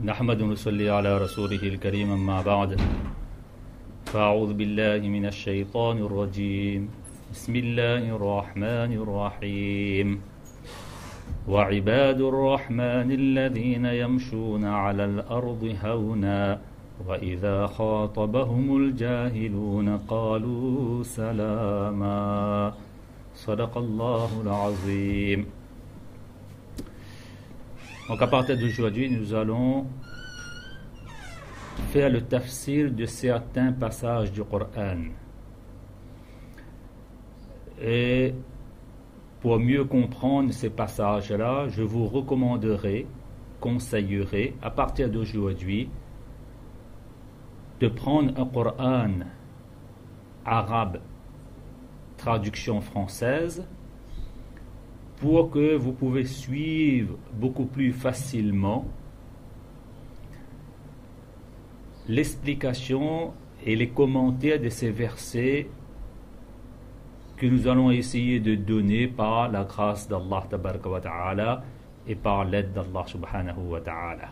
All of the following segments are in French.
نحمد ونصلي على رسوله الكريم أما بعد فأعوذ بالله من الشيطان الرجيم بسم الله الرحمن الرحيم وعباد الرحمن الذين يمشون على الأرض هونا وإذا خاطبهم الجاهلون قالوا سلاما صدق الله العظيم. Donc à partir d'aujourd'hui, nous allons faire le tafsir de certains passages du Coran. Et pour mieux comprendre ces passages-là, je vous recommanderai, conseillerai, à partir d'aujourd'hui, de prendre un Coran arabe, traduction française, pour que vous pouvez suivre beaucoup plus facilement l'explication et les commentaires de ces versets que nous allons essayer de donner par la grâce d'Allah tabaraka wa ta'ala et par l'aide d'Allah subhanahu wa ta'ala.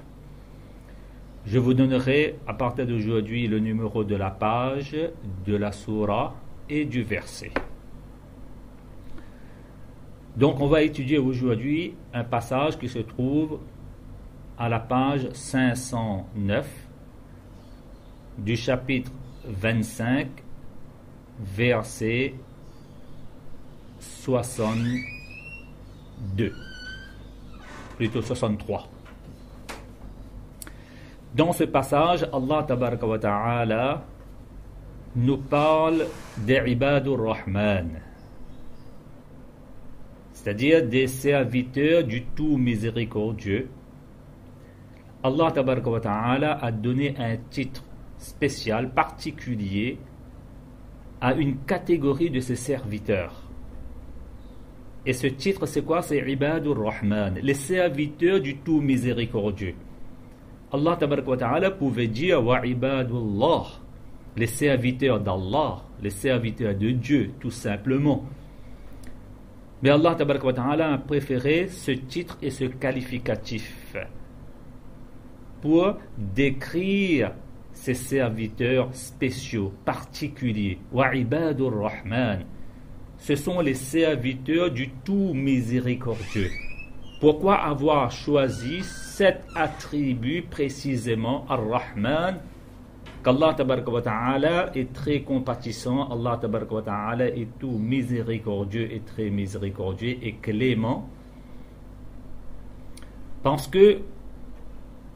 Je vous donnerai à partir d'aujourd'hui le numéro de la page, de la sourate et du verset. Donc on va étudier aujourd'hui un passage qui se trouve à la page 509 du chapitre 25, verset 62, plutôt 63. Dans ce passage, Allah tabaraka wa ta'ala nous parle des Ibadur Rahman, c'est-à-dire des serviteurs du tout miséricordieux. Allah tabaraka wa ta'ala a donné un titre spécial, particulier, à une catégorie de ses serviteurs. Et ce titre, c'est quoi? C'est Ibadur Rahman, les serviteurs du tout miséricordieux. Allah tabaraka wa ta'ala pouvait dire wa ibadullah, les serviteurs d'Allah, les serviteurs de Dieu, tout simplement. Mais Allah tabaraka wa ta'ala a préféré ce titre et ce qualificatif pour décrire ces serviteurs spéciaux, particuliers. Wa ibadur rahman, ce sont les serviteurs du tout miséricordieux. Pourquoi avoir choisi cet attribut précisément, Ar-Rahman, qu'Allah tabaraka wa ta'ala est très compatissant, Allah tabaraka wa ta'ala est tout miséricordieux et très miséricordieux et clément? Parce que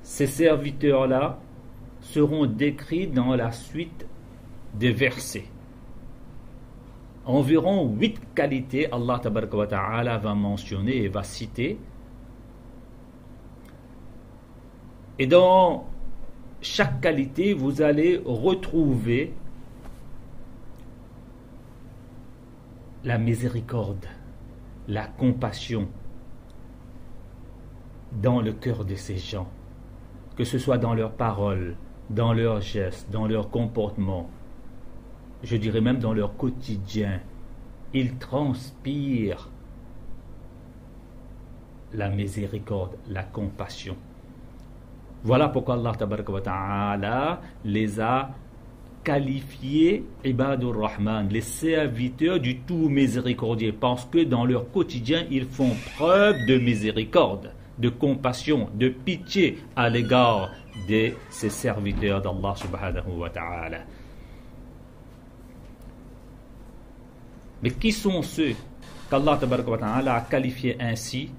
ces serviteurs-là seront décrits dans la suite des versets. Environ 8 qualités Allah tabaraka wa ta'ala va mentionner et va citer. Et dans chaque qualité, vous allez retrouver la miséricorde, la compassion dans le cœur de ces gens, que ce soit dans leurs paroles, dans leurs gestes, dans leur comportement, je dirais même dans leur quotidien. Ils transpirent la miséricorde, la compassion. Voilà pourquoi Allah tabaraka wa ta'ala les a qualifiés Ibadur Rahman, les serviteurs du tout miséricordieux, parce que dans leur quotidien, ils font preuve de miséricorde, de compassion, de pitié à l'égard de ces serviteurs d'Allah subhanahu wa ta'ala. Mais qui sont ceux qu'Allah tabaraka wa ta'ala a qualifiés ainsi?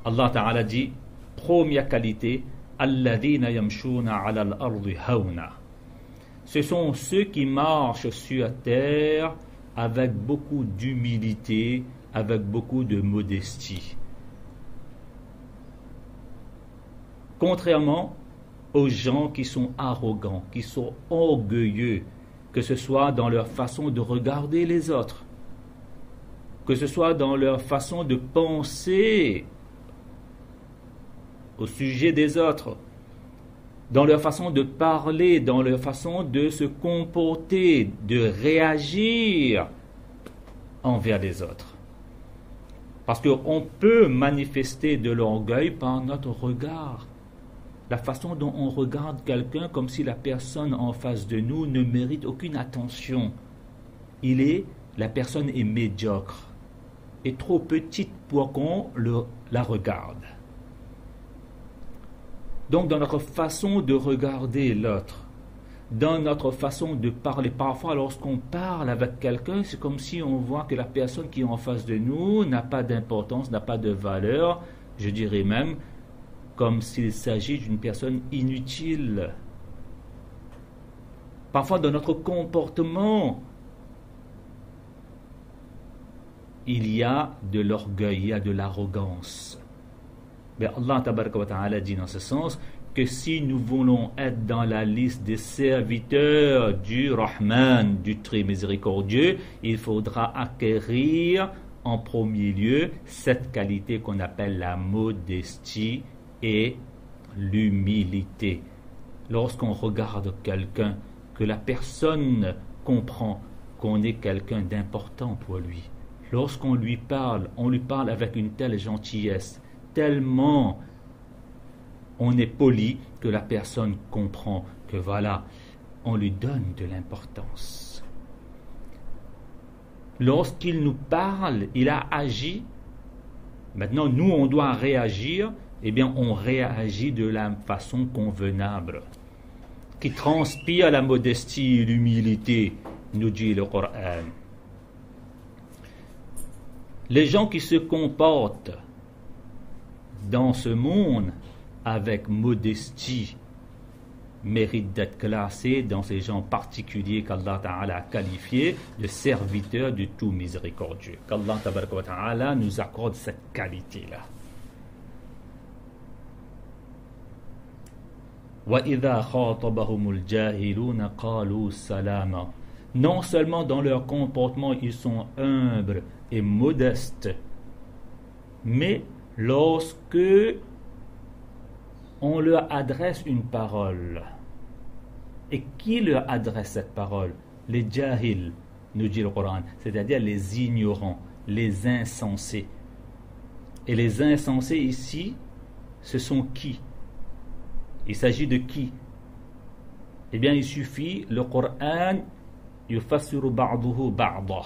Allah ta'ala dit, première qualité, Alladhina yamshuna ala al-ardi hawna. Ce sont ceux qui marchent sur terre avec beaucoup d'humilité, avec beaucoup de modestie. Contrairement aux gens qui sont arrogants, qui sont orgueilleux, que ce soit dans leur façon de regarder les autres, que ce soit dans leur façon de penser au sujet des autres, dans leur façon de parler, dans leur façon de se comporter, de réagir envers les autres. Parce qu'on peut manifester de l'orgueil par notre regard. la façon dont on regarde quelqu'un comme si la personne en face de nous ne mérite aucune attention. La personne est médiocre, est trop petite pour qu'on la regarde. Donc dans notre façon de regarder l'autre, dans notre façon de parler, parfois lorsqu'on parle avec quelqu'un, c'est comme si on voit que la personne qui est en face de nous n'a pas d'importance, n'a pas de valeur, je dirais même comme s'il s'agit d'une personne inutile. Parfois dans notre comportement, il y a de l'orgueil, il y a de l'arrogance. Mais Allah tabaraka wa ta'ala dit dans ce sens que si nous voulons être dans la liste des serviteurs du Rahman, du très miséricordieux, il faudra acquérir en premier lieu cette qualité qu'on appelle la modestie et l'humilité. Lorsqu'on regarde quelqu'un, que la personne comprend qu'on est quelqu'un d'important pour lui. Lorsqu'on lui parle, on lui parle avec une telle gentillesse, tellement on est poli que la personne comprend que voilà, on lui donne de l'importance. Lorsqu'il nous parle, il a agi. Maintenant, nous, on doit réagir. Eh bien, on réagit de la façon convenable, qui transpire la modestie et l'humilité, nous dit le Coran. Les gens qui se comportent dans ce monde avec modestie méritent d'être classés dans ces gens particuliers qu'Allah Ta'ala a qualifiés de serviteurs du tout miséricordieux. Qu'Allah Ta'ala nous accorde cette qualité-là. وَإِذَا خَاطَبَهُمُ الْجَاهِلُونَ قَالُوا سَلَامًا. Non seulement dans leur comportement ils sont humbles et modestes, mais lorsque on leur adresse une parole, et qui leur adresse cette parole? Les jahils, nous dit le Coran, c'est-à-dire les ignorants, les insensés. Et les insensés ici, ce sont qui? Il s'agit de qui? Eh bien, il suffit, le Coran yufassiru ba'duhu ba'dah.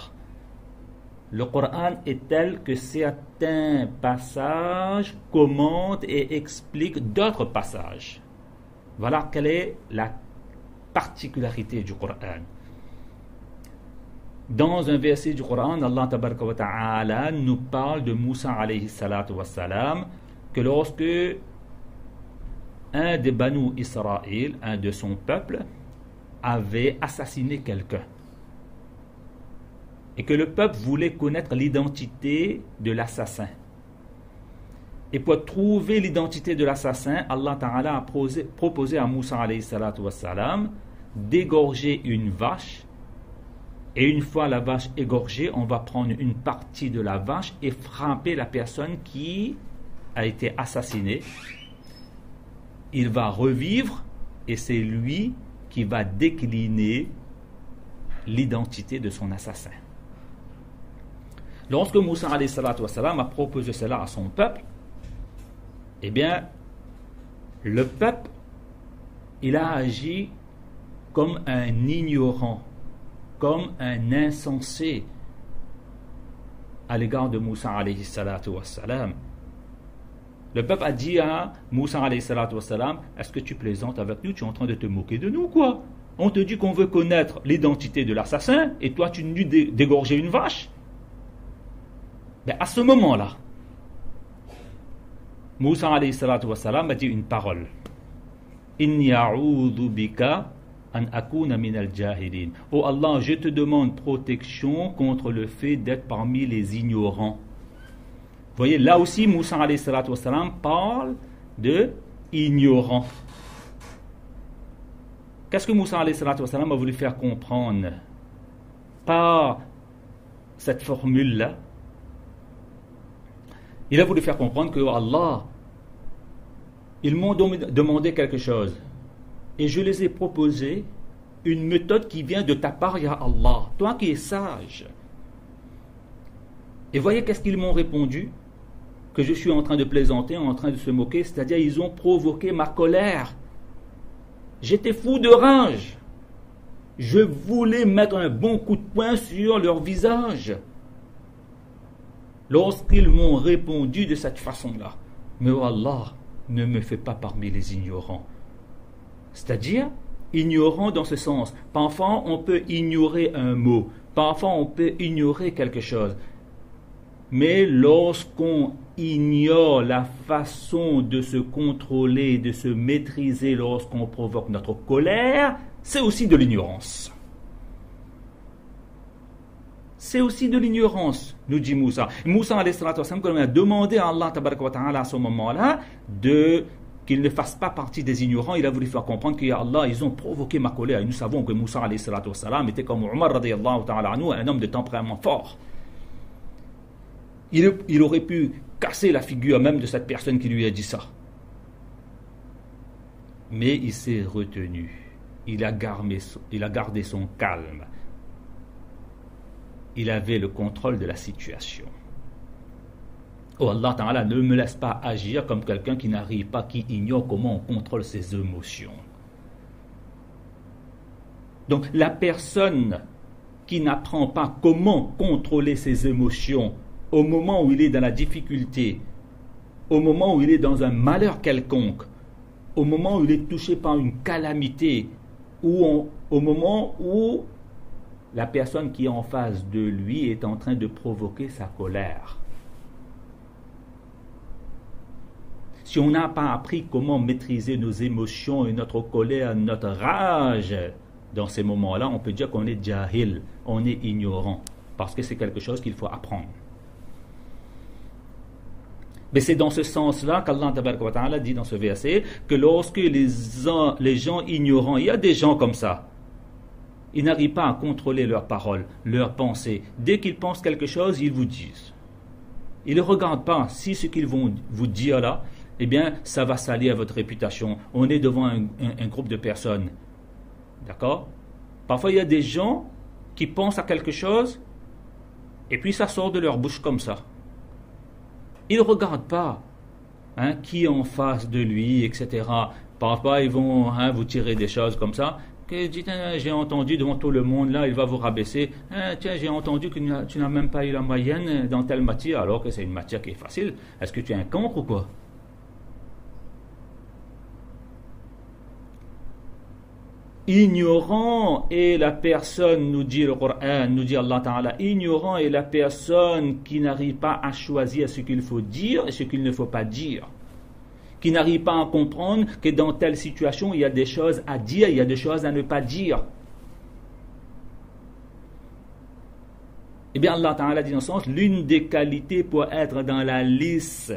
Le Coran est tel que certains passages commentent et expliquent d'autres passages. Voilà quelle est la particularité du Coran. Dans un verset du Coran, Allah tabaraka wa ta'ala nous parle de Moussa alayhi salatu wa salam, que lorsque un des Banu Israël, un de son peuple, avait assassiné quelqu'un, et que le peuple voulait connaître l'identité de l'assassin. Et pour trouver l'identité de l'assassin, Allah Ta'ala a proposé à Moussa alayhi salatu wa salam d'égorger une vache. Et une fois la vache égorgée, on va prendre une partie de la vache et frapper la personne qui a été assassinée. Il va revivre et c'est lui qui va décliner l'identité de son assassin. Lorsque Moussa alayhi salatu wa salam a proposé cela à son peuple, eh bien, le peuple, il a agi comme un ignorant, comme un insensé à l'égard de Moussa alayhi salatu wa salam. Le peuple a dit à Moussa alayhi salatu wa salam, est-ce que tu plaisantes avec nous? Tu es en train de te moquer de nous, quoi? On te dit qu'on veut connaître l'identité de l'assassin et toi tu nous dis d'égorger une vache? Mais à ce moment-là, Moussa alayhi salatu wa salam a dit une parole. Inni a'udhu bika an akuna min al-jahilin. Oh Allah, je te demande protection contre le fait d'être parmi les ignorants. Vous voyez, là aussi, Moussa alayhi salatu wa salam parle de ignorants. Qu'est-ce que Moussa alayhi salatu wa salam a voulu faire comprendre par cette formule-là? Il a voulu faire comprendre que Allah, ils m'ont demandé quelque chose et je les ai proposé une méthode qui vient de ta part, ya Allah, toi qui es sage. Et voyez qu'est-ce qu'ils m'ont répondu? que je suis en train de plaisanter, en train de se moquer, c'est-à-dire ils ont provoqué ma colère. J'étais fou de rage. Je voulais mettre un bon coup de poing sur leur visage. Lorsqu'ils m'ont répondu de cette façon-là, mais oh Allah, ne me fais pas parmi les ignorants. C'est-à-dire, ignorant dans ce sens. Parfois, on peut ignorer un mot. Parfois, on peut ignorer quelque chose. Mais lorsqu'on ignore la façon de se contrôler, de se maîtriser lorsqu'on provoque notre colère, c'est aussi de l'ignorance. C'est aussi de l'ignorance, nous dit Moussa. Moussa, quand on a demandé à Allah à ce moment-là qu'il ne fasse pas partie des ignorants, il a voulu faire comprendre qu'Allah, ils ont provoqué ma colère. Et nous savons que Moussa était comme Omar, un homme de tempérament fort. Il aurait pu casser la figure même de cette personne qui lui a dit ça. Mais il s'est retenu. Il a gardé son calme. Il avait le contrôle de la situation. Oh Allah Ta'ala, ne me laisse pas agir comme quelqu'un qui n'arrive pas, qui ignore comment on contrôle ses émotions. Donc la personne qui n'apprend pas comment contrôler ses émotions au moment où il est dans la difficulté, au moment où il est dans un malheur quelconque, au moment où il est touché par une calamité, ou au moment où la personne qui est en face de lui est en train de provoquer sa colère. Si on n'a pas appris comment maîtriser nos émotions et notre colère, notre rage, dans ces moments-là, on peut dire qu'on est jahil, on est ignorant, parce que c'est quelque chose qu'il faut apprendre. Mais c'est dans ce sens-là qu'Allah dit dans ce verset que lorsque les gens ignorants, il y a des gens comme ça, ils n'arrivent pas à contrôler leurs paroles, leurs pensées. Dès qu'ils pensent quelque chose, ils vous disent. Ils ne regardent pas si ce qu'ils vont vous dire là, eh bien, ça va salir votre réputation. On est devant un groupe de personnes. D'accord? Parfois, il y a des gens qui pensent à quelque chose et puis ça sort de leur bouche comme ça. Ils ne regardent pas qui est en face de lui, etc. Parfois, ils vont vous tirer des choses comme ça. Dites, j'ai entendu devant tout le monde, là, il va vous rabaisser. Tiens, j'ai entendu que tu n'as même pas eu la moyenne dans telle matière, alors que c'est une matière qui est facile. Est-ce que tu es un cancre ou quoi? Ignorant est la personne, nous dit le Coran, nous dit Allah Ta'ala, ignorant est la personne qui n'arrive pas à choisir ce qu'il faut dire et ce qu'il ne faut pas dire. Qui n'arrive pas à comprendre que dans telle situation, il y a des choses à dire, il y a des choses à ne pas dire. Eh bien, Allah Ta'ala dit dans ce sens, l'une des qualités pour être dans la liste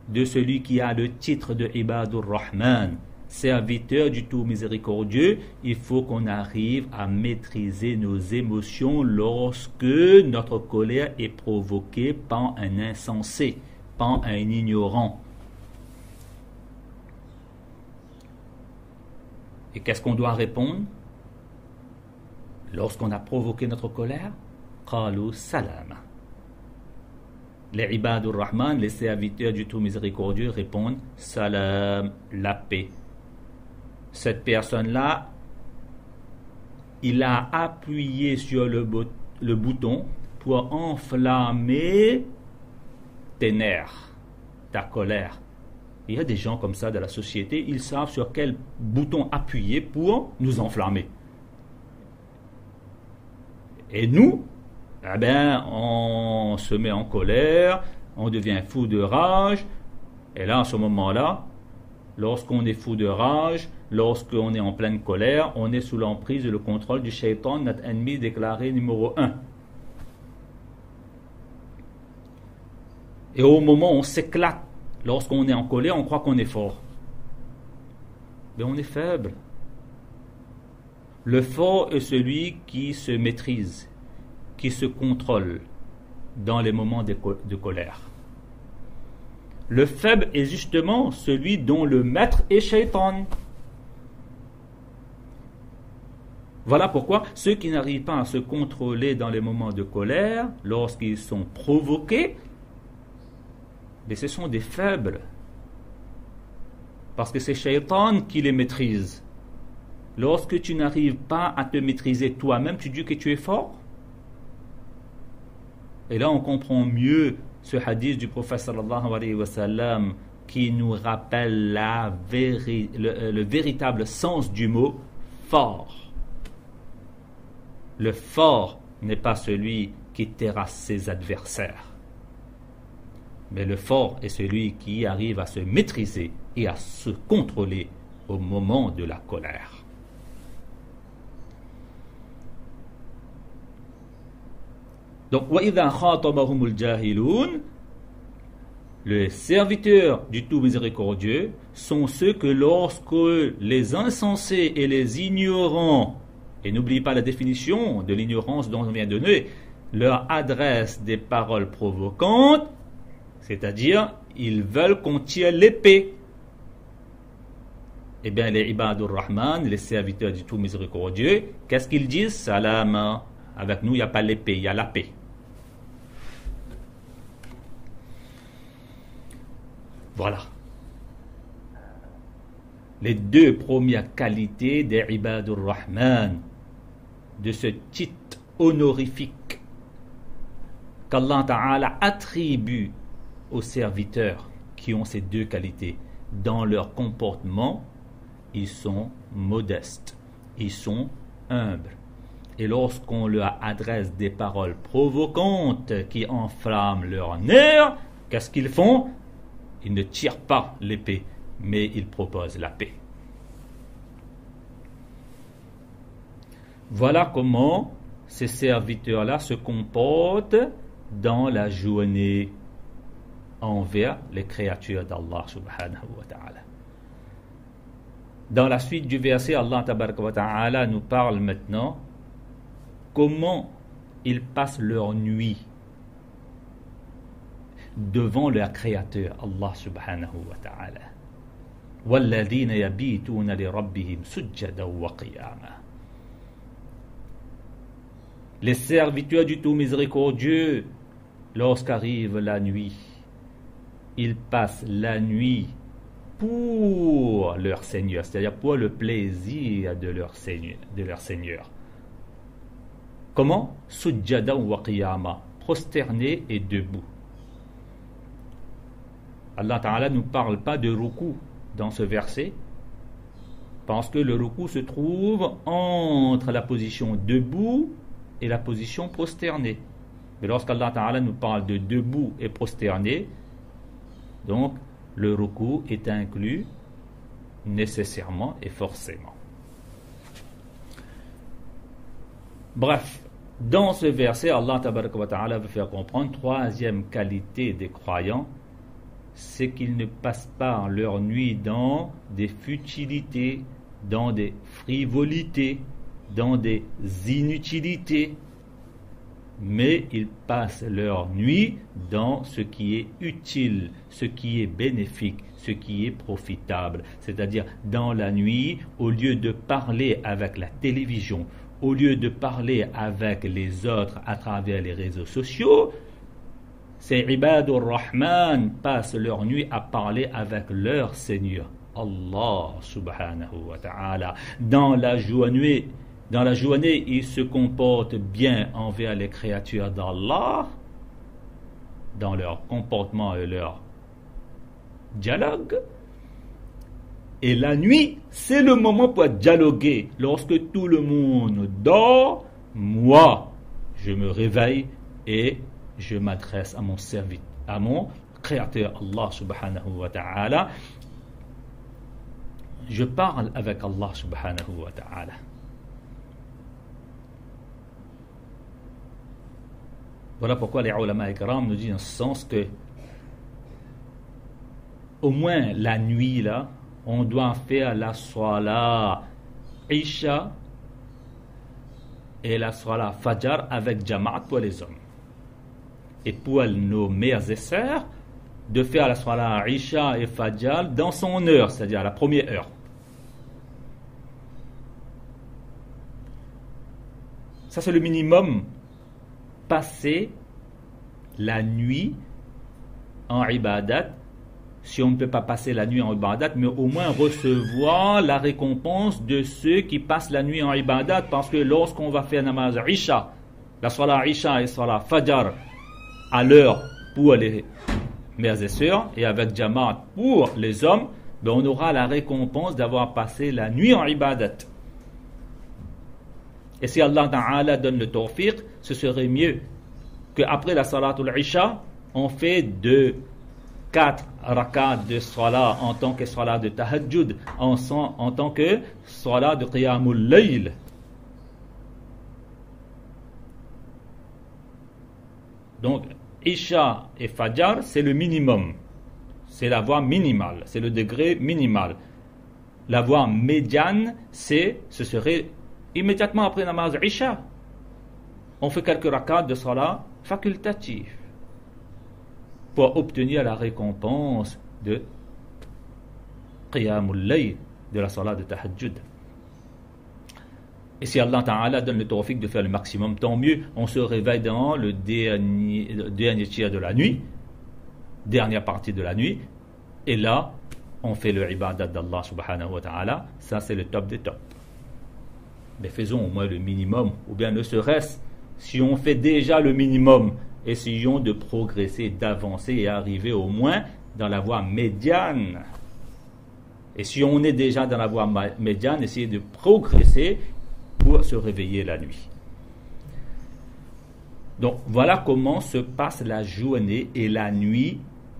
de celui qui a le titre de Ibadur Rahman, serviteur du tout miséricordieux, il faut qu'on arrive à maîtriser nos émotions lorsque notre colère est provoquée par un insensé, par un ignorant. Et qu'est-ce qu'on doit répondre lorsqu'on a provoqué notre colère? Qalu salama. Les Ibadur Rahman, les serviteurs du tout miséricordieux, répondent salam, la paix. Cette personne-là, il a appuyé sur le bouton pour enflammer tes nerfs, ta colère. Il y a des gens comme ça dans la société, ils savent sur quel bouton appuyer pour nous enflammer. Et nous, eh bien, on se met en colère, on devient fou de rage, et là, à ce moment-là, lorsqu'on est fou de rage, lorsqu'on est en pleine colère, on est sous l'emprise et le contrôle du shaitan, notre ennemi déclaré numéro 1. Et au moment où on s'éclate, lorsqu'on est en colère, on croit qu'on est fort. Mais on est faible. Le fort est celui qui se maîtrise, qui se contrôle dans les moments de colère. Le faible est justement celui dont le maître est shaitan. Voilà pourquoi ceux qui n'arrivent pas à se contrôler dans les moments de colère, lorsqu'ils sont provoqués, mais ce sont des faibles. Parce que c'est Shaitan qui les maîtrise. Lorsque tu n'arrives pas à te maîtriser toi-même, tu dis que tu es fort. Et là, on comprend mieux ce hadith du prophète sallallahu alayhi wa sallam qui nous rappelle le véritable sens du mot fort. Le fort n'est pas celui qui terrasse ses adversaires, mais le fort est celui qui arrive à se maîtriser et à se contrôler au moment de la colère. Donc, وَإِذَا خَاطَبَهُمُ الْجَاهِلُونَ, les serviteurs du tout miséricordieux sont ceux que lorsque les insensés et les ignorants, et n'oubliez pas la définition de l'ignorance dont on vient de donner, leur adressent des paroles provocantes, c'est-à-dire ils veulent qu'on tire l'épée. Eh bien, les Ibadur Rahman, les serviteurs du tout miséricordieux, qu'est-ce qu'ils disent? Salam. Avec nous, il n'y a pas l'épée, il y a la paix. Voilà. Les deux premières qualités des Ibadur Rahman, de ce titre honorifique qu'Allah Ta'ala attribue aux serviteurs qui ont ces deux qualités. Dans leur comportement, ils sont modestes, ils sont humbles. Et lorsqu'on leur adresse des paroles provocantes qui enflamment leur nerfs, qu'est-ce qu'ils font? Ils ne tirent pas l'épée, mais ils proposent la paix. Voilà comment ces serviteurs-là se comportent dans la journée envers les créatures d'Allah subhanahu wa ta'ala. Dans la suite du verset, Allah tabaraka wa ta'ala nous parle maintenant comment ils passent leur nuit devant leur créateur Allah subhanahu wa ta'ala. وَالَّذِينَ يَبِيتُونَ لِرَبِّهِمْ سُجَّدًا وَقِيَامًا. Les serviteurs du tout miséricordieux, lorsqu'arrive la nuit, ils passent la nuit pour leur Seigneur, c'est-à-dire pour le plaisir de leur Seigneur. Comment? Sujjada wa qiyama, prosterné et debout. Allah Ta'ala ne nous parle pas de ruku dans ce verset, parce que le ruku se trouve entre la position debout et la position prosternée. Mais lorsqu'Allah Ta'ala nous parle de debout et prosterné, donc le ruku est inclus nécessairement et forcément. Bref, dans ce verset, Allah Ta'ala veut faire comprendre troisième qualité des croyants, c'est qu'ils ne passent pas leur nuit dans des futilités, dans des frivolités, dans des inutilités, mais ils passent leur nuit dans ce qui est utile, ce qui est bénéfique, ce qui est profitable. C'est-à-dire, dans la nuit, au lieu de parler avec la télévision, au lieu de parler avec les autres à travers les réseaux sociaux, ces Ibadur Rahman passent leur nuit à parler avec leur Seigneur, Allah subhanahu wa ta'ala. Dans la journée, ils se comportent bien envers les créatures d'Allah, dans leur comportement et leur dialogue. Et la nuit, c'est le moment pour dialoguer. Lorsque tout le monde dort, moi, je me réveille et je m'adresse à mon serviteur, à mon créateur Allah subhanahu wa ta'ala. Je parle avec Allah subhanahu wa ta'ala. Voilà pourquoi les ulama ikram nous disent en ce sens que au moins la nuit là, on doit faire la salat Isha et la salat Fajr avec Jama'at pour les hommes. Et pour nos mères et sœurs, de faire la salat Isha et Fajr dans son heure, c'est-à-dire à la première heure. Ça c'est le minimum. Passer la nuit en ibadat, si on ne peut pas passer la nuit en ibadat, mais au moins recevoir la récompense de ceux qui passent la nuit en ibadat, parce que lorsqu'on va faire namaz Isha, la salat Isha et salat Fajr à l'heure pour les mères et sœurs, et avec Jamaat pour les hommes, ben on aura la récompense d'avoir passé la nuit en ibadat. Et si Allah Ta'ala donne le tawfiq, ce serait mieux qu'après la salatul Isha, on fait 4 rakats de salat en tant que salat de tahajjud, en tant que salat de qiyamul layl. Donc, Isha et Fajr, c'est le minimum. C'est la voie minimale, c'est le degré minimal. La voie médiane, ce serait immédiatement après namaz Isha. On fait quelques rakats de salat facultatifs pour obtenir la récompense de Qiyamul Layl, de la salat de tahajjud. Et si Allah Ta'ala donne le tawfiq de faire le maximum, tant mieux. On se réveille dans le dernier tiers de la nuit, dernière partie de la nuit, et là, on fait le ibadat d'Allah Subhanahu wa Ta'ala. Ça, c'est le top des tops. Mais faisons au moins le minimum, ou bien ne serait-ce, si on fait déjà le minimum, essayons de progresser, d'avancer et arriver au moins dans la voie médiane. Et si on est déjà dans la voie médiane, essayez de progresser pour se réveiller la nuit. Donc voilà comment se passe la journée et la nuit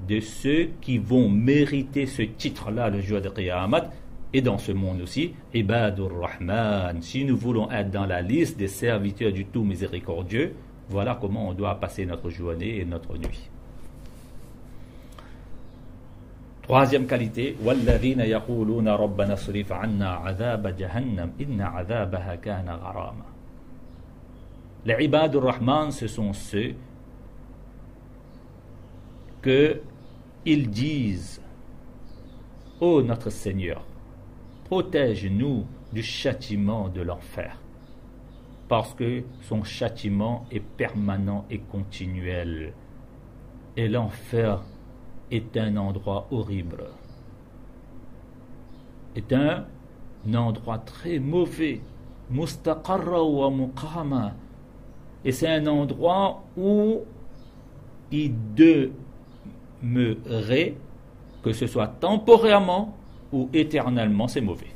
de ceux qui vont mériter ce titre-là le jour de Qiyamah, et dans ce monde aussi, Ibadur Rahman. Si nous voulons être dans la liste des serviteurs du tout miséricordieux, voilà comment on doit passer notre journée et notre nuit. Troisième qualité, وَالَّذِينَ يَقُولُونَ رَبَّنَا اصْرِفْ عَنَّا عَذَابَ جَهَنَّمَ إِنَّ عَذَابَهَا كَانَ غَرَامًا. Les Ibadur Rahman, ce sont ceux qu'ils disent: ô notre Seigneur, protège-nous du châtiment de l'enfer, parce que son châtiment est permanent et continuel, et l'enfer est un endroit horrible, est un endroit très mauvais, mustaqarra wa muqama, et c'est un endroit où il demeurerait, que ce soit temporairement ou éternellement, c'est mauvais.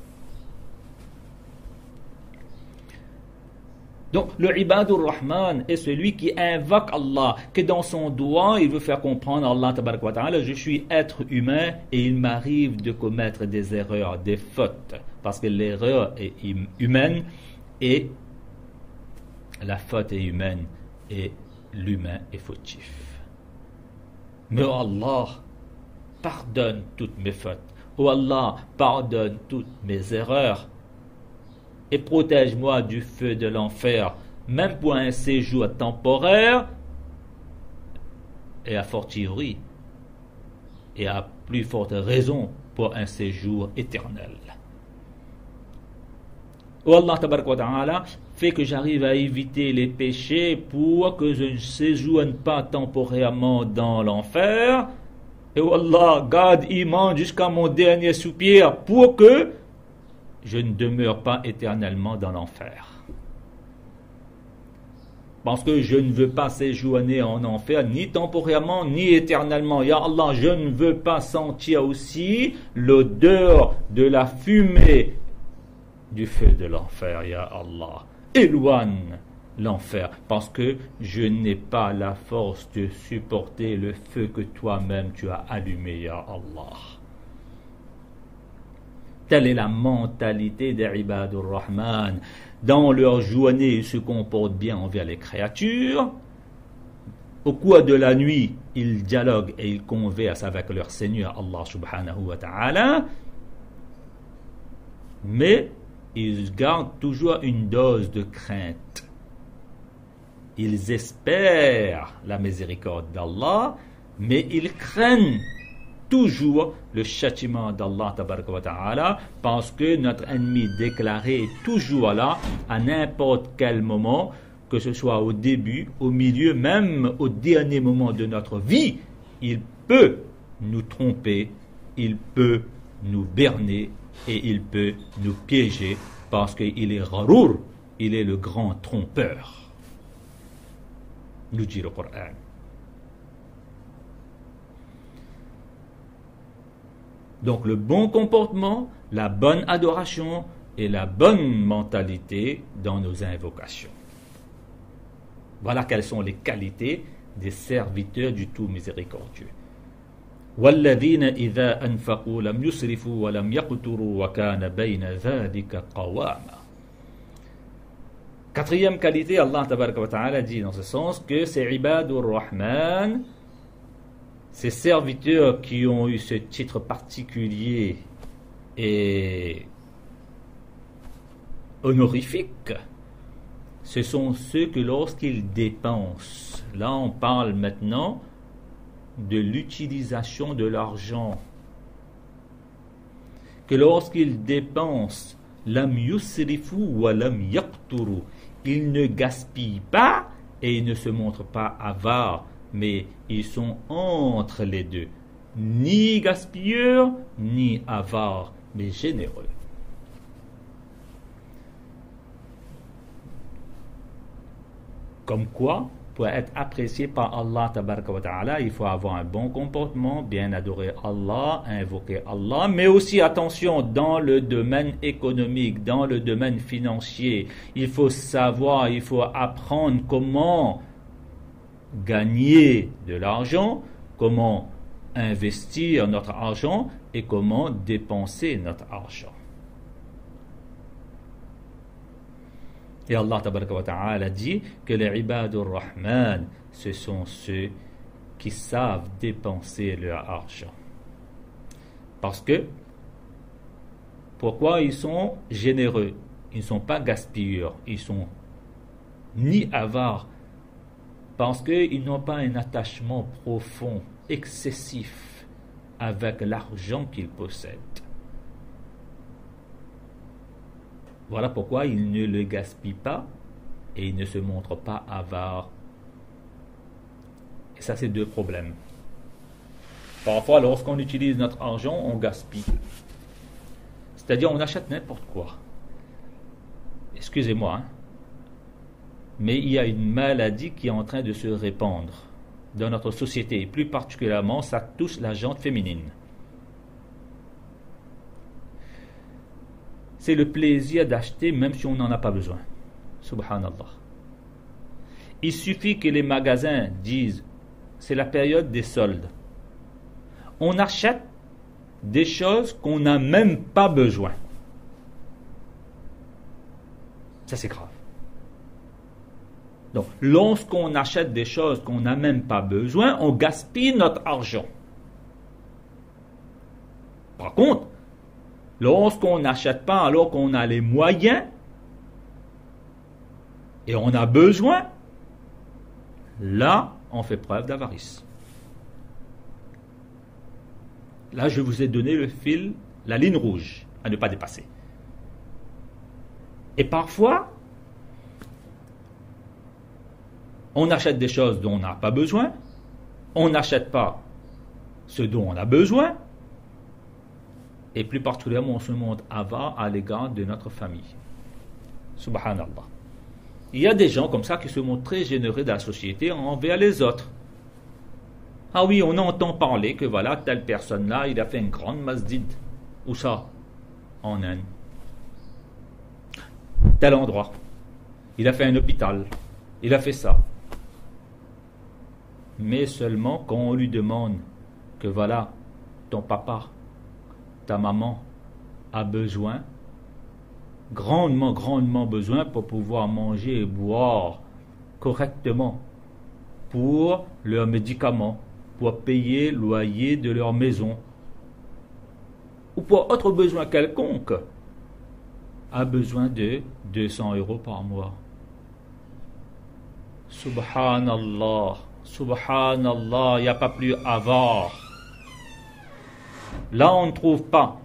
Donc le Ibadur Rahman est celui qui invoque Allah, que dans son doigt il veut faire comprendre à Allah Tabarak wa Ta'ala: je suis être humain et il m'arrive de commettre des erreurs, des fautes, parce que l'erreur est humaine et la faute est humaine et l'humain est fautif. Mais oh Allah, pardonne toutes mes fautes. Oh Allah, pardonne toutes mes erreurs. Et protège-moi du feu de l'enfer, même pour un séjour temporaire, et à fortiori, et à plus forte raison, pour un séjour éternel. Oh Allah Tabarak wa Ta'ala, fais que j'arrive à éviter les péchés pour que je ne séjourne pas temporairement dans l'enfer. Et oh Allah, garde iman jusqu'à mon dernier soupir pour que je ne demeure pas éternellement dans l'enfer. Parce que je ne veux pas séjourner en enfer, ni temporairement, ni éternellement. Ya Allah, je ne veux pas sentir aussi l'odeur de la fumée du feu de l'enfer. Ya Allah, éloigne l'enfer, parce que je n'ai pas la force de supporter le feu que toi-même tu as allumé, Ya Allah. Telle est la mentalité des Ibadur Rahman. Dans leur journée, ils se comportent bien envers les créatures. Au cours de la nuit, ils dialoguent et ils conversent avec leur Seigneur Allah Subhanahu wa Ta'ala. Mais ils gardent toujours une dose de crainte. Ils espèrent la miséricorde d'Allah, mais ils craignent toujours le châtiment d'Allah Tabaraka wa Ta'ala, parce que notre ennemi déclaré est toujours là, à n'importe quel moment, que ce soit au début, au milieu, même au dernier moment de notre vie, il peut nous tromper, il peut nous berner et il peut nous piéger parce qu'il est gharour, il est le grand trompeur, nous dit le Coran. Donc le bon comportement, la bonne adoration et la bonne mentalité dans nos invocations. Voilà quelles sont les qualités des serviteurs du tout miséricordieux. وَالَّذِينَ إِذَا أَنْفَقُوا لَمْ يُسْرِفُوا وَلَمْ يَقْتُرُوا وَكَانَ بَيْنَ ذَلِكَ قَوَامًا. Quatrième qualité, Allah Tabaraka wa Ta'ala dit dans ce sens que ces Ibadur Rahman, ces serviteurs qui ont eu ce titre particulier et honorifique, ce sont ceux que lorsqu'ils dépensent, là on parle maintenant de l'utilisation de l'argent, que lorsqu'ils dépensent, lam yusrifu wa lam yaqturu, ils ne gaspillent pas et ils ne se montrent pas avares, mais ils sont entre les deux, ni gaspilleurs ni avares, mais généreux. Comme quoi, pour être apprécié par Allah Tabaraka wa Ta'ala, il faut avoir un bon comportement, bien adorer Allah, invoquer Allah, mais aussi, attention, dans le domaine économique, dans le domaine financier, il faut savoir, il faut apprendre comment gagner de l'argent, comment investir notre argent et comment dépenser notre argent. Et Allah Tabaraka wa Ta'ala dit que les Ibadur Rahman, ce sont ceux qui savent dépenser leur argent. Parce que, pourquoi ils sont généreux? Ils ne sont pas gaspilleurs, ils sont ni avares, parce qu'ils n'ont pas un attachement profond, excessif avec l'argent qu'ils possèdent. Voilà pourquoi ils ne le gaspillent pas et ils ne se montrent pas avares. Et ça, c'est deux problèmes. Parfois, lorsqu'on utilise notre argent, on gaspille. C'est-à-dire, on achète n'importe quoi. Excusez-moi, hein. Mais il y a une maladie qui est en train de se répandre dans notre société. Et plus particulièrement, ça touche la gente féminine. C'est le plaisir d'acheter même si on n'en a pas besoin. Subhanallah. Il suffit que les magasins disent c'est la période des soldes. On achète des choses qu'on n'a même pas besoin. Ça, c'est grave. Donc, lorsqu'on achète des choses qu'on n'a même pas besoin, on gaspille notre argent. Par contre, lorsqu'on n'achète pas alors qu'on a les moyens et on a besoin, là, on fait preuve d'avarice. Là, je vous ai donné le fil, la ligne rouge à ne pas dépasser. Et parfois, on achète des choses dont on n'a pas besoin, on n'achète pas ce dont on a besoin, et plus particulièrement, on se montre avare à l'égard de notre famille. Subhanallah. Il y a des gens comme ça qui se montrent très généreux dans la société envers les autres. Ah oui, on entend parler que voilà, telle personne-là, il a fait une grande masjid. Où ça? En Inde. Tel endroit. Il a fait un hôpital. Il a fait ça. Mais seulement quand on lui demande que voilà, ton papa, ta maman a besoin, grandement besoin pour pouvoir manger et boire correctement, pour leurs médicaments, pour payer le loyer de leur maison, ou pour autre besoin quelconque, a besoin de 200 € par mois. Subhanallah, subhanallah, il n'y a pas plus avare. Là, on ne trouve pas.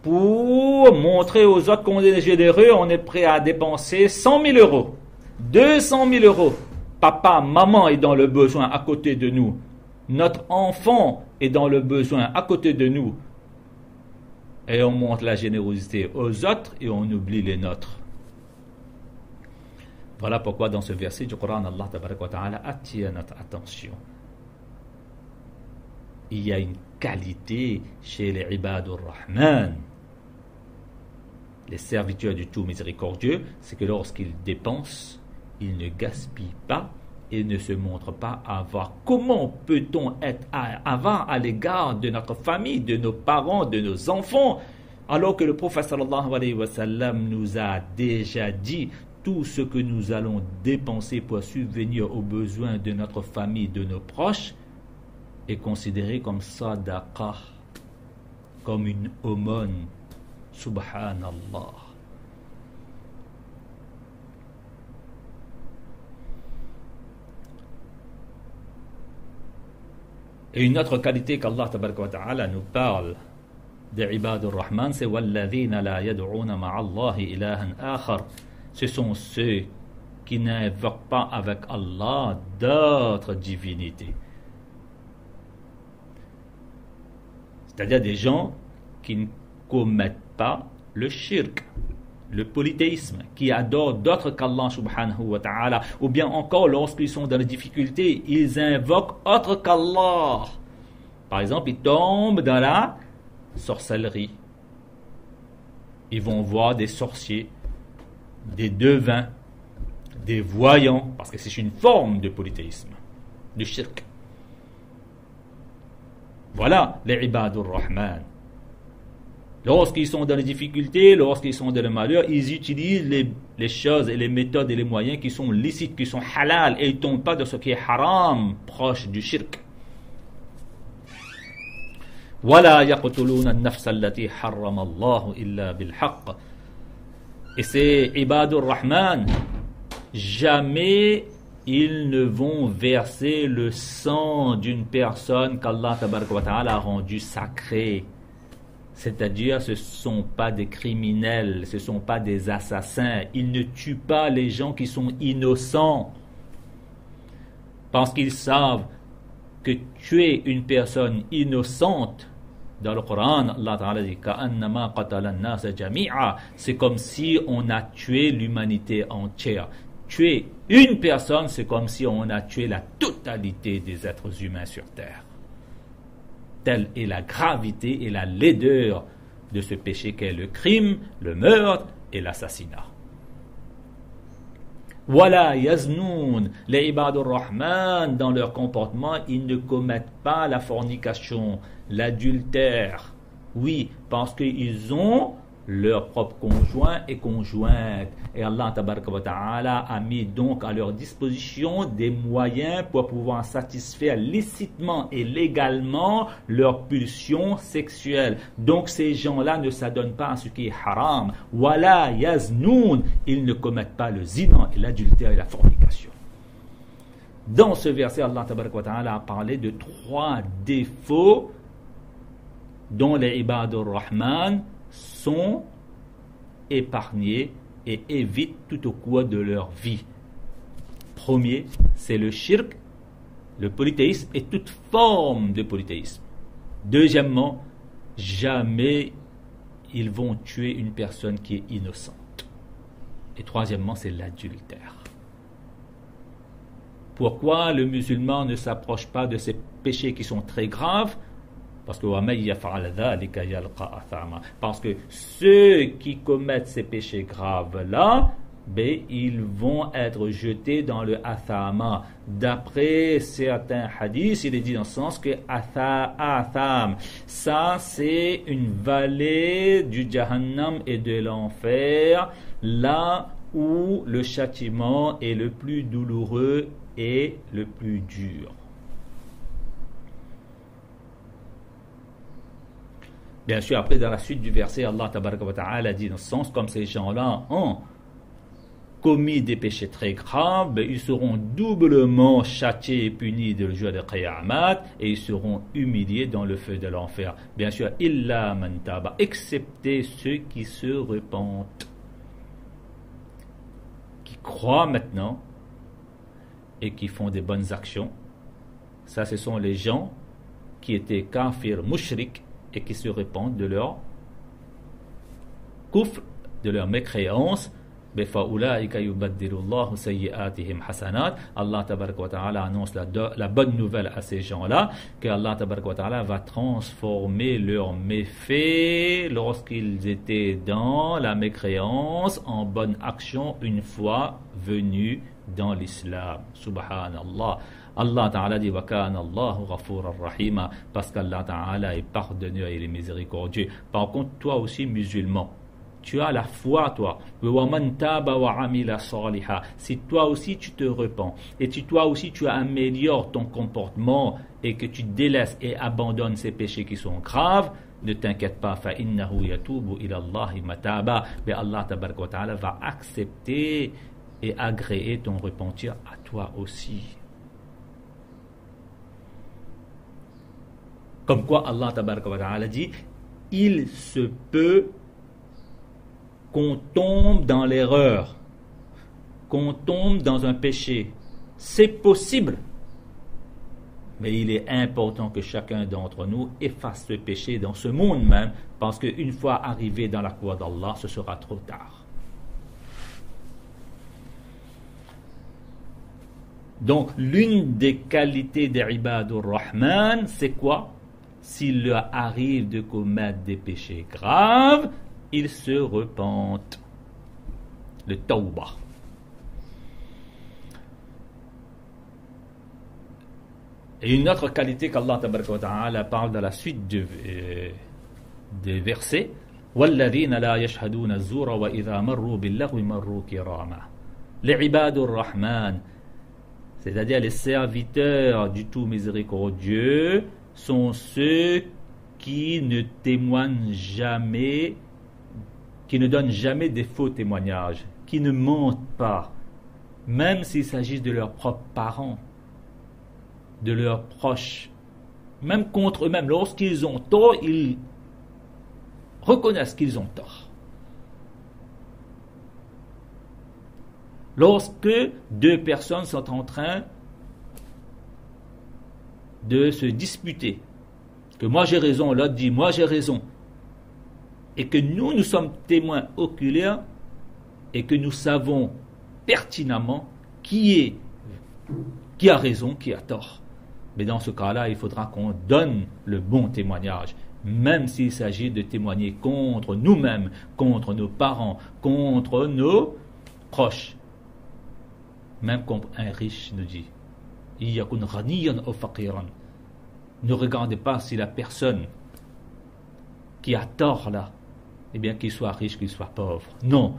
Pour montrer aux autres qu'on est généreux, on est prêt à dépenser 100 000 €, 200 000 €. Papa, maman est dans le besoin à côté de nous. Notre enfant est dans le besoin à côté de nous et on montre la générosité aux autres et on oublie les nôtres. Voilà pourquoi dans ce verset du Coran, Allah Tabaraka wa Ta'ala attire notre attention. Il y a une qualité chez les Ibadur Rahman, les serviteurs du tout miséricordieux, c'est que lorsqu'ils dépensent, ils ne gaspillent pas et ne se montrent pas avares. Comment peut-on être avare à l'égard de notre famille, de nos parents, de nos enfants, alors que le prophète sallallahu alayhi wa sallam nous a déjà dit tout ce que nous allons dépenser pour subvenir aux besoins de notre famille, de nos proches, est considéré comme sadaqa, comme une aumône. Subhanallah. Et une autre qualité qu'Allah tabaraka wa ta'ala nous parle des Ibadur Rahman, c'est وَالَّذِينَ لَا يَدْعُونَ مَعَ اللَّهِ إِلَهًا آخَرَ. Ce sont ceux qui n'invoquent pas avec Allah d'autres divinités. C'est-à-dire des gens qui ne commettent pas le shirk, le polythéisme, qui adorent d'autres qu'Allah subhanahu wa ta'ala, ou bien encore lorsqu'ils sont dans les difficultés, ils invoquent autre qu'Allah. Par exemple, ils tombent dans la sorcellerie. Ils vont voir des sorciers, des devins, des voyants, parce que c'est une forme de polythéisme, de shirk. Voilà les Ibadur Rahman. Lorsqu'ils sont dans les difficultés, lorsqu'ils sont dans le malheur, ils utilisent les choses et les méthodes et les moyens qui sont licites, qui sont halal, et ils ne tombent pas dans ce qui est haram, proche du shirk. وَلَا يَقْتُلُونَ النَّفْسَ الَّتِي حَرَّمَ اللَّهُ إِلَّا بِالْحَقِّ. Et ces Ibadur Rahman, jamais ils ne vont verser le sang d'une personne qu'Allah tabaraka wa ta'ala a rendue sacrée. C'est-à-dire, ce ne sont pas des criminels, ce ne sont pas des assassins. Ils ne tuent pas les gens qui sont innocents. Parce qu'ils savent que tuer une personne innocente, dans le Coran, Allah Ta'ala dit كَأَنَّمَا قَتَلَ النَّاسَ جَمِيعًا. C'est comme si on a tué l'humanité entière. Tuer une personne, c'est comme si on a tué la totalité des êtres humains sur terre. Telle est la gravité et la laideur de ce péché qu'est le crime, le meurtre et l'assassinat. Wala yaznoun, les Ibadur Rahman, dans leur comportement, ils ne commettent pas la fornication, l'adultère. Oui, parce qu'ils ont leur propre conjoint et conjointe. Et Allah tabaraka wa ta'ala a mis donc à leur disposition des moyens pour pouvoir satisfaire licitement et légalement leurs pulsions sexuelles. Donc ces gens-là ne s'adonnent pas à ce qui est haram. Wala yaznoun, ils ne commettent pas le zina et l'adultère et la fornication. Dans ce verset, Allah tabaraka wa ta'ala a parlé de 3 défauts dont les Ibadur Rahman sont épargnés et évitent tout au cours de leur vie. Premier, c'est le shirk, le polythéisme et toute forme de polythéisme. Deuxièmement, jamais ils vont tuer une personne qui est innocente. Et troisièmement, c'est l'adultère. Pourquoi le musulman ne s'approche pas de ces péchés qui sont très graves? Parce que ceux qui commettent ces péchés graves-là, ils vont être jetés dans le athama. D'après certains hadiths, il est dit dans le sens que atham, ça c'est une vallée du Jahannam et de l'enfer, là où le châtiment est le plus douloureux et le plus dur. Bien sûr, après, dans la suite du verset, Allah tabaraka wa ta'ala dit dans ce sens, comme ces gens-là ont commis des péchés très graves, ils seront doublement châtiés et punis de le jour de Qiyamah, et ils seront humiliés dans le feu de l'enfer. Bien sûr, illa man taba, excepté ceux qui se repentent, qui croient maintenant et qui font des bonnes actions, Ça, ce sont les gens qui étaient kafir, mushrik, et qui se répandent de leur kufr, de leur mécréance. Allah tabaraka wa ta'ala annonce la bonne nouvelle à ces gens-là, que Allah tabaraka wa ta'ala va transformer leurs méfaits lorsqu'ils étaient dans la mécréance en bonne action une fois venus dans l'islam. Subhanallah. Allah Ta'ala dit wa kana Allahu ghafuran rahima, parce qu'Allah Ta'ala est pardonneur et il est miséricordieux. Par contre, toi aussi musulman, tu as la foi, toi. Si toi aussi tu te repens et toi aussi tu améliores ton comportement et que tu délaisses et abandonnes ces péchés qui sont graves, ne t'inquiète pas, mais Allah tabaraka wa ta'ala va accepter et agréer ton repentir à toi aussi. Comme quoi Allah tabaraka wa ta'ala dit, il se peut qu'on tombe dans l'erreur, qu'on tombe dans un péché. C'est possible. Mais il est important que chacun d'entre nous efface ce péché dans ce monde même, parce qu'une fois arrivé dans la cour d'Allah, ce sera trop tard. Donc, l'une des qualités des Ibadur Rahman, c'est quoi? S'il leur arrive de commettre des péchés graves, ils se repentent. Le tawbah. Et une autre qualité qu'Allah tabaraka wa ta'ala parle dans la suite des versets, وَالَّذِينَ لَا يَشْهَدُونَ الزُّورَ وَإِذَا مَرُّوا بِاللَّغْوِ مَرُّوا كِرَامًا. Les Ibadur Rahman, c'est-à-dire les serviteurs du tout miséricordieux, sont ceux qui ne témoignent jamais, qui ne donnent jamais des faux témoignages, qui ne mentent pas, même s'il s'agit de leurs propres parents, de leurs proches, même contre eux-mêmes. Lorsqu'ils ont tort, ils reconnaissent qu'ils ont tort. Lorsque deux personnes sont en train de se disputer, que moi j'ai raison, l'autre dit moi j'ai raison, et que nous sommes témoins oculaires et que nous savons pertinemment qui a raison, qui a tort. Mais dans ce cas-là, il faudra qu'on donne le bon témoignage, même s'il s'agit de témoigner contre nous-mêmes, contre nos parents, contre nos proches. Même comme un riche nous dit, ne regardez pas si la personne qui a tort là, eh bien qu'il soit riche, qu'il soit pauvre. Non.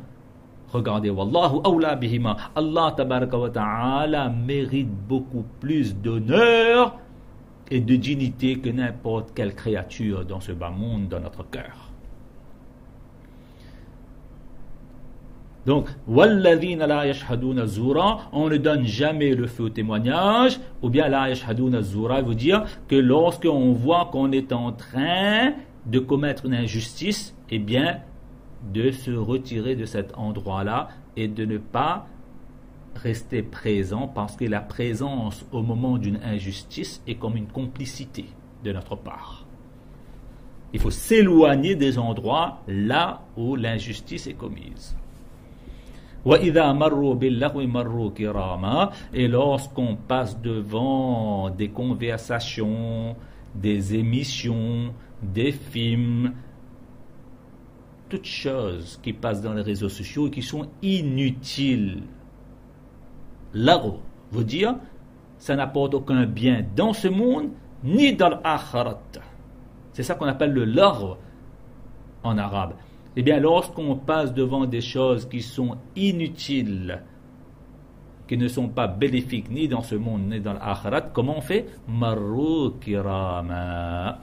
Regardez, Wallahu awla bihima. Allah tabaraka wa ta'ala mérite beaucoup plus d'honneur et de dignité que n'importe quelle créature dans ce bas monde, dans notre cœur. Donc, walladhina la yashhaduna zura, on ne donne jamais le faux témoignage, ou bien la yashhaduna zura veut dire que lorsqu'on voit qu'on est en train de commettre une injustice, eh bien, de se retirer de cet endroit-là et de ne pas rester présent, parce que la présence au moment d'une injustice est comme une complicité de notre part. Il faut s'éloigner des endroits là où l'injustice est commise. Et lorsqu'on passe devant des conversations, des émissions, des films, toutes choses qui passent dans les réseaux sociaux et qui sont inutiles. L'agho veut dire, ça n'apporte aucun bien dans ce monde, ni dans l'akhirat. C'est ça qu'on appelle le lagho en arabe. Eh bien, lorsqu'on passe devant des choses qui sont inutiles, qui ne sont pas bénéfiques ni dans ce monde ni dans l'akhirat, comment on fait? Marru kirama.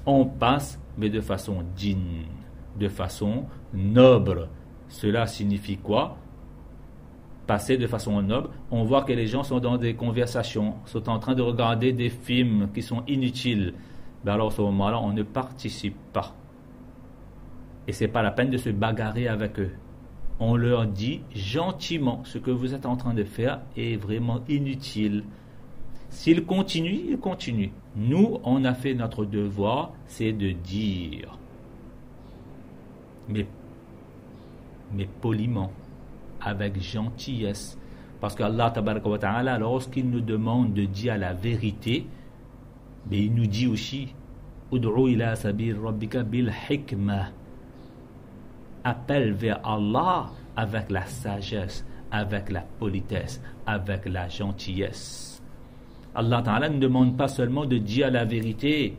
On passe, mais de façon digne, de façon noble. Cela signifie quoi? Passer de façon noble. On voit que les gens sont dans des conversations, sont en train de regarder des films qui sont inutiles. Ben alors, à ce moment-là, on ne participe pas. Et ce n'est pas la peine de se bagarrer avec eux. On leur dit gentiment, ce que vous êtes en train de faire est vraiment inutile. S'il continue, il continue. Nous, on a fait notre devoir, c'est de dire. Mais poliment, avec gentillesse. Parce qu'Allah, tabaraka wa ta'ala, lorsqu'il nous demande de dire la vérité, mais il nous dit aussi, Ud'u ila sabil rabbika bil hikmah. Appelle vers Allah avec la sagesse, avec la politesse, avec la gentillesse. Allah Ta'ala ne demande pas seulement de dire la vérité,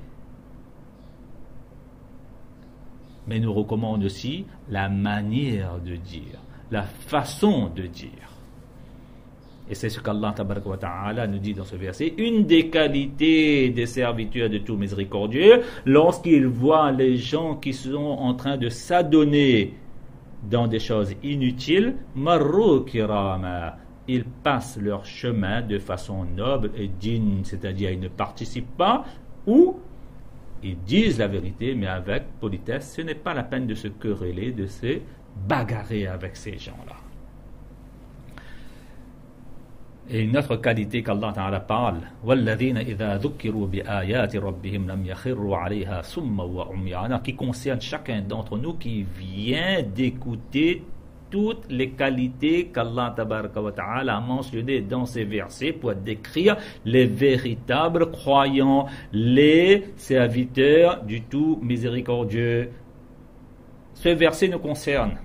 mais nous recommande aussi la manière de dire, la façon de dire. Et c'est ce qu'Allah Ta'ala nous dit dans ce verset. Une des qualités des serviteurs de tout miséricordieux, lorsqu'ils voient les gens qui sont en train de s'adonner dans des choses inutiles, marru kirama, ils passent leur chemin de façon noble et digne, c'est-à-dire ils ne participent pas, ou ils disent la vérité, mais avec politesse. Ce n'est pas la peine de se quereller, de se bagarrer avec ces gens-là. Et une autre qualité qu'Allah Ta'ala parle, وَالَّذِينَ إِذَا ذُكِّرُوا بِآيَاتِ رَبِّهِمْ لَمْ يَخِرُّوا عَلَيْهَا سُمًّا وَعُمْيَانًا, qui concerne chacun d'entre nous qui vient d'écouter toutes les qualités qu'Allah Tabaraka wa Ta'ala a mentionnées dans ces versets pour décrire les véritables croyants, les serviteurs du tout miséricordieux. Ce verset nous concerne.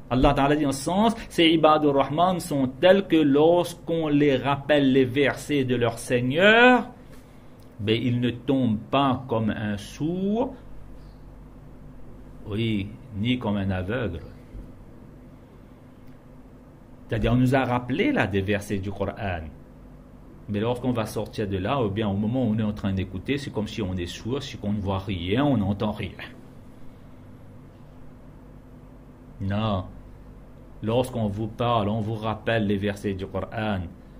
Allah Ta'ala dit en ce sens, ces Ibadur Rahman sont tels que lorsqu'on les rappelle les versets de leur Seigneur, ben, ils ne tombent pas comme un sourd, oui, ni comme un aveugle. C'est-à-dire, on nous a rappelé là des versets du Coran, mais lorsqu'on va sortir de là, ou bien au moment où on est en train d'écouter, c'est comme si on est sourd, si on ne voit rien, on n'entend rien. Non. Lorsqu'on vous parle, on vous rappelle les versets du Coran,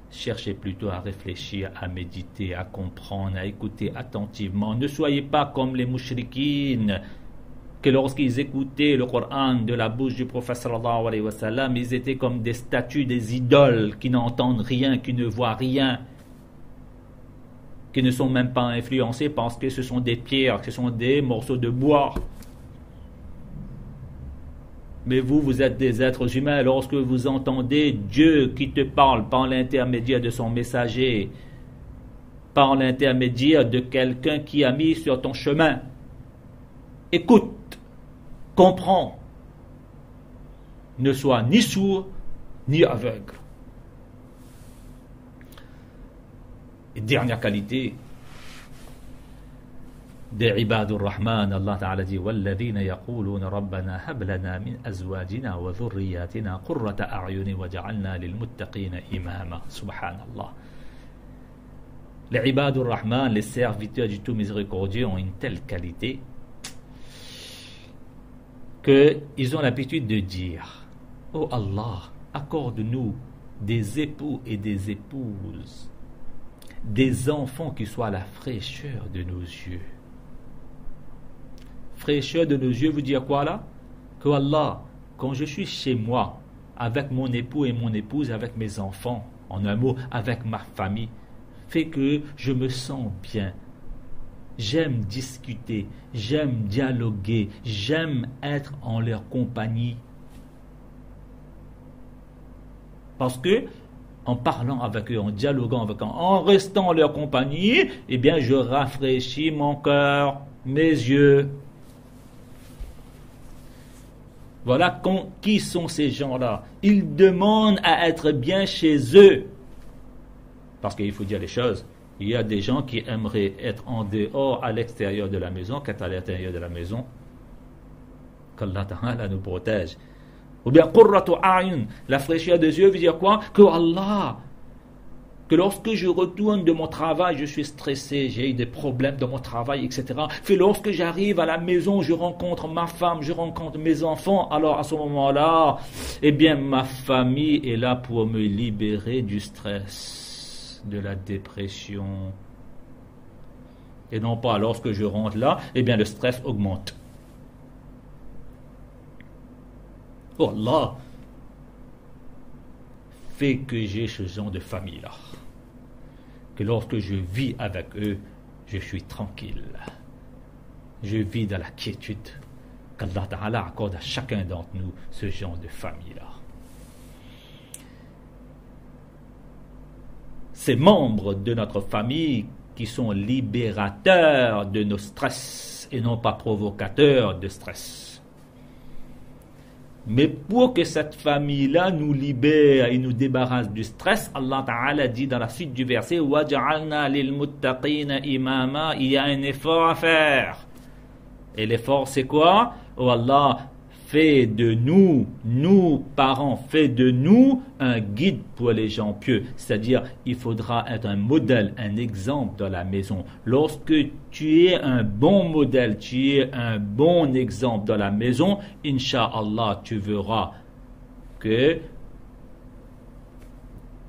cherchez plutôt à réfléchir, à méditer, à comprendre, à écouter attentivement. Ne soyez pas comme les mouchrikines, que lorsqu'ils écoutaient le Coran de la bouche du prophète sallallahu alayhi wa sallam, ils étaient comme des statues, des idoles qui n'entendent rien, qui ne voient rien, qui ne sont même pas influencés parce que ce sont des pierres, que ce sont des morceaux de bois. Mais vous êtes des êtres humains. Lorsque vous entendez Dieu qui te parle par l'intermédiaire de son messager, par l'intermédiaire de quelqu'un qui a mis sur ton chemin, écoute, comprends, ne sois ni sourd ni aveugle. Et dernière qualité des Ibadur Rahman, Allah Ta'ala dit وَالَّذِينَ يَقُولُونَ رَبَّنَا هَبْ لَنَا مِنْ أَزْوَاجِنَا وَذُرِّيَّاتِنَا قُرَّةَ أَعْيُنٍ وَجَعَلْنَا لِلْمُتَّقِينَ إِمَامًا. Subhanallah. Les Ibadur Rahman, les serviteurs du tout miséricordieux, ont une telle qualité qu'ils ont l'habitude de dire: oh Allah, accorde-nous des époux et des épouses, des enfants qui soient la fraîcheur de nos yeux. Fraîcheur de nos yeux veut dire quoi là? Que Allah, quand je suis chez moi, avec mon époux et mon épouse, avec mes enfants, en un mot, avec ma famille, fait que je me sens bien. J'aime discuter, j'aime dialoguer, j'aime être en leur compagnie. Parce que, en parlant avec eux, en dialoguant avec eux, en restant en leur compagnie, eh bien, je rafraîchis mon cœur, mes yeux. Voilà qui sont ces gens-là. Ils demandent à être bien chez eux. Parce qu'il faut dire les choses. Il y a des gens qui aimeraient être en dehors, à l'extérieur de la maison, qu'être à l'intérieur de la maison. Qu'Allah Ta'ala nous protège. Ou bien, qurratu a'yun, la fraîcheur des yeux veut dire quoi? Que Allah, que lorsque je retourne de mon travail, je suis stressé, j'ai eu des problèmes dans mon travail, etc. Que lorsque j'arrive à la maison, je rencontre ma femme, je rencontre mes enfants, alors à ce moment-là, eh bien, ma famille est là pour me libérer du stress, de la dépression. Et non pas lorsque je rentre là, eh bien, le stress augmente. Oh Allah, fait que j'ai ce genre de famille-là. que lorsque je vis avec eux, je suis tranquille. Je vis dans la quiétude qu'Allah Ta'ala accorde à chacun d'entre nous ce genre de famille-là. Ces membres de notre famille qui sont libérateurs de nos stress et non pas provocateurs de stress. Mais pour que cette famille-là nous libère et nous débarrasse du stress, Allah Ta'ala dit dans la suite du verset وَجَعَلْنَا لِلْمُتَّقِينَ إِمَامًا. Il y a un effort à faire. Et l'effort c'est quoi? Oh Allah, fais de nous, nous parents, fais de nous un guide pour les gens pieux. C'est-à-dire, il faudra être un modèle, un exemple dans la maison. Lorsque tu es un bon modèle, tu es un bon exemple dans la maison, Inch'Allah, tu verras que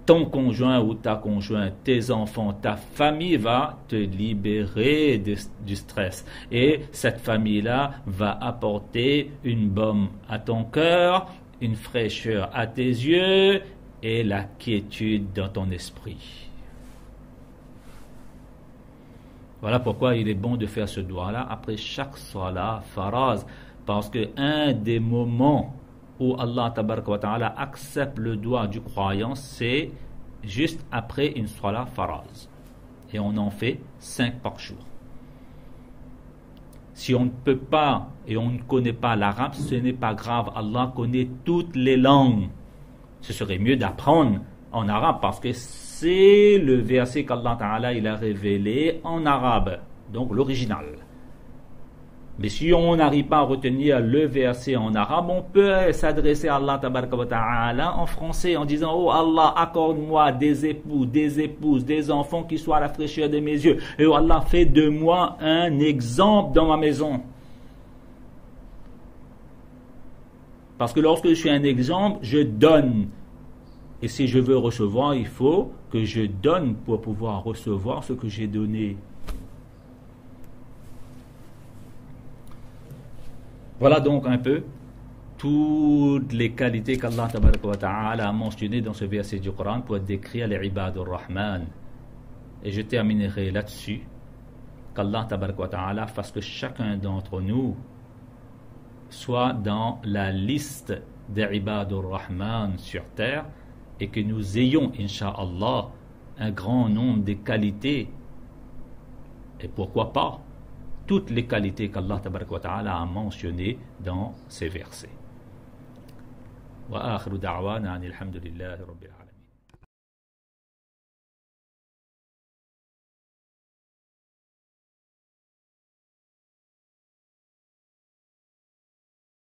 ton conjoint ou ta conjointe, tes enfants, ta famille va te libérer du stress. Et cette famille-là va apporter une baume à ton cœur, une fraîcheur à tes yeux et la quiétude dans ton esprit. Voilà pourquoi il est bon de faire ce doigt-là après chaque salat faraz. Parce que un des moments où Allah tabaraka wa ta'ala accepte le doigt du croyant, c'est juste après une salat faraz. Et on en fait 5 par jour. Si on ne peut pas et on ne connaît pas l'arabe, ce n'est pas grave. Allah connaît toutes les langues. Ce serait mieux d'apprendre en arabe parce que c'est le verset qu'Allah Ta'ala il a révélé en arabe, donc l'original. Mais si on n'arrive pas à retenir le verset en arabe, on peut s'adresser à Allah Ta'ala en français en disant « Oh Allah, accorde-moi des époux, des épouses, des enfants qui soient à la fraîcheur de mes yeux. Et oh Allah, fais de moi un exemple dans ma maison. » Parce que lorsque je suis un exemple, je donne. Et si je veux recevoir, il faut que je donne pour pouvoir recevoir ce que j'ai donné. Voilà donc un peu toutes les qualités qu'Allah Ta'ala a mentionnées dans ce verset du Coran pour décrire les ibadur Rahman. Et je terminerai là-dessus. Qu'Allah Ta'ala fasse que chacun d'entre nous soit dans la liste des ibadur Rahman sur terre et que nous ayons, Inch'Allah, un grand nombre de qualités. Et pourquoi pas toutes les qualités qu'Allah Ta'ala a mentionnées dans ces versets. Wa akhiru da'wana anil hamdulillahi rabbil alamin.